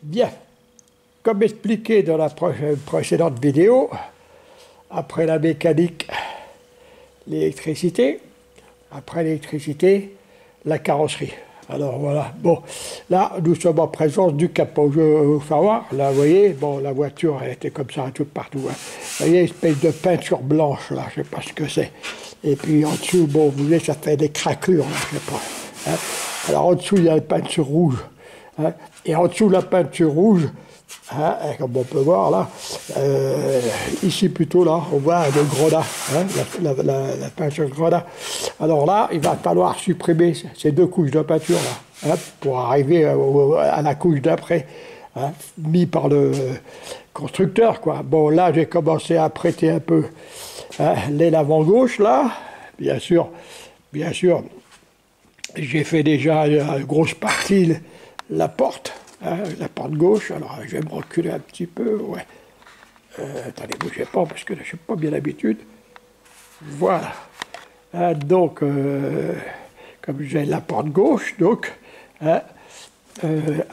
Bien, comme expliqué dans la précédente vidéo, après la mécanique, l'électricité, après l'électricité, la carrosserie. Alors voilà, bon, là nous sommes en présence du capot. Je vais vous faire voir, là vous voyez, bon la voiture elle était comme ça tout partout. Hein. Vous voyez, une espèce de peinture blanche là, je sais pas ce que c'est. Et puis en dessous, bon vous voyez, ça fait des craquelures là, je sais pas. Hein. Alors en dessous il y a la peinture rouge. Hein. Et en dessous de la peinture rouge, hein, comme on peut voir là, ici plutôt là, on voit le grenat, hein, la peinture grenat. Alors là, il va falloir supprimer ces deux couches de peinture là, hein, pour arriver à la couche d'après, hein, mis par le constructeur, quoi. Bon, là, j'ai commencé à prêter un peu, hein, l'aile avant gauche là, bien sûr, j'ai fait déjà une grosse partie la porte. Hein, la porte gauche, alors je vais me reculer un petit peu, ouais. Attendez, bougez pas, parce que là, je suis pas bien l'habitude. Voilà. Hein, donc, comme j'ai la porte gauche, donc, hein,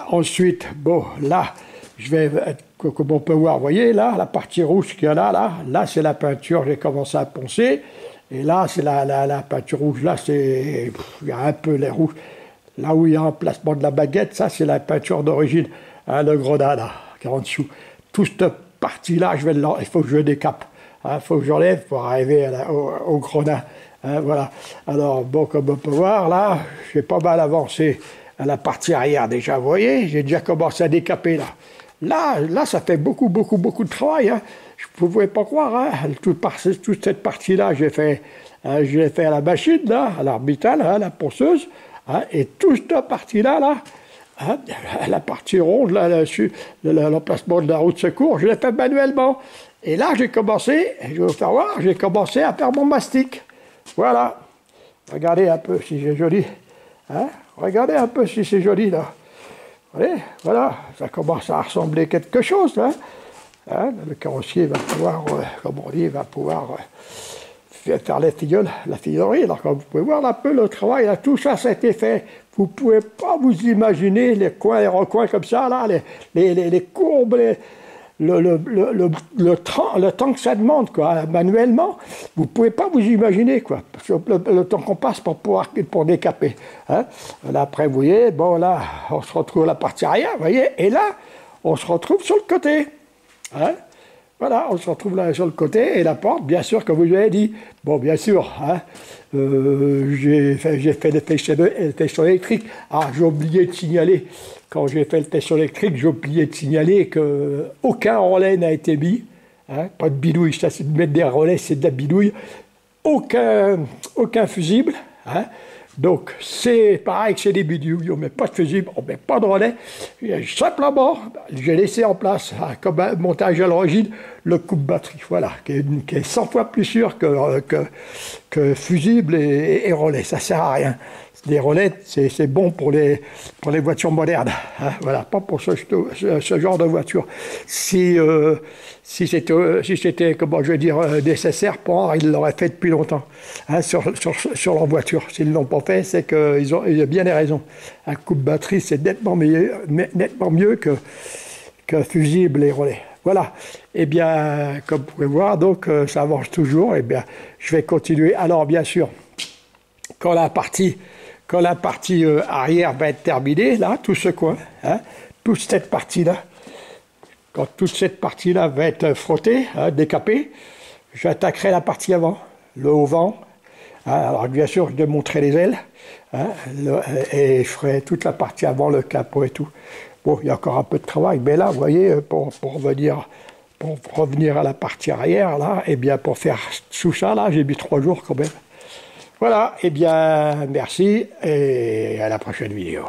ensuite, bon, là, je vais, comme on peut voir, vous voyez, là, la partie rouge qu'il y a là, c'est la peinture, j'ai commencé à poncer, et là, c'est la peinture rouge, là, c'est, il y a un peu les rouges. Là où il y a un placement de la baguette, ça c'est la peinture d'origine, hein, le grenat là, qui est en dessous. Toute cette partie-là, il faut que je décape, il faut que j'enlève pour arriver au grenat. Hein, voilà. Alors bon, comme on peut voir là, j'ai pas mal avancé à la partie arrière déjà, vous voyez, j'ai déjà commencé à décaper là. Là, ça fait beaucoup de travail. Hein. Je ne pouvais pas croire. Hein. Toute cette partie-là, j'ai fait à la machine, là, à l'orbital, hein, la ponceuse. Hein, et toute cette partie-là, hein, la partie ronde, l'emplacement de la roue de secours, je l'ai fait manuellement. Et là, j'ai commencé, je vais vous faire voir, j'ai commencé à faire mon mastic. Voilà. Regardez un peu si c'est joli. Hein, regardez un peu si c'est joli, là. Voyez, voilà, ça commence à ressembler quelque chose. Hein. Hein, le carrossier va pouvoir, comme on dit, va pouvoir faire la figurerie. Alors, comme vous pouvez voir un peu le travail, là, tout ça, ça a été fait. Vous ne pouvez pas vous imaginer les coins et recoins comme ça, là, les courbes, le temps que ça demande, quoi, manuellement. Vous ne pouvez pas vous imaginer, quoi, le temps qu'on passe pour décaper. Hein. Là, après, vous voyez, bon, là, on se retrouve à la partie arrière, vous voyez, et là, on se retrouve sur le côté. Hein. Voilà, on se retrouve là sur le côté, et la porte, bien sûr, comme vous avez dit, bon, bien sûr, hein, j'ai fait le tesson électrique. Ah, j'ai oublié de signaler, quand j'ai fait le tesson électrique, j'ai oublié de signaler qu'aucun relais n'a été mis, hein, pas de bidouille, ça c'est de mettre des relais, c'est de la bidouille, aucun fusible, hein. Donc, c'est pareil que c'est des bidouilles, on ne met pas de fusible, on ne met pas de relais. Simplement, j'ai laissé en place, comme un montage à l'origine, le coupe-batterie, voilà, qui est 100 fois plus sûr que fusible et relais. Ça ne sert à rien. Les relais, c'est bon pour les voitures modernes, hein, voilà, pas pour ce genre de voiture. Si c'était, comment je veux dire, nécessaire pour eux, ils l'auraient fait depuis longtemps, hein, sur leur voiture. S'ils ne l'ont pas fait, c'est qu'ils ont bien des raisons. Un coupe-batterie, c'est nettement mieux que fusible et relais. Voilà. Eh bien, comme vous pouvez voir, donc ça avance toujours. Eh bien, je vais continuer. Alors, bien sûr, quand la partie arrière va être terminée, là, tout ce coin, hein, toute cette partie-là, quand toute cette partie-là va être frottée, hein, décapée, j'attaquerai la partie avant, le haut-vent. Hein, alors, bien sûr, je démonterai les ailes, hein, et je ferai toute la partie avant, le capot et tout. Bon, il y a encore un peu de travail, mais là, vous voyez, pour revenir à la partie arrière, là, et bien, pour faire tout ça, là, j'ai mis 3 jours quand même. Voilà, eh bien, merci et à la prochaine vidéo.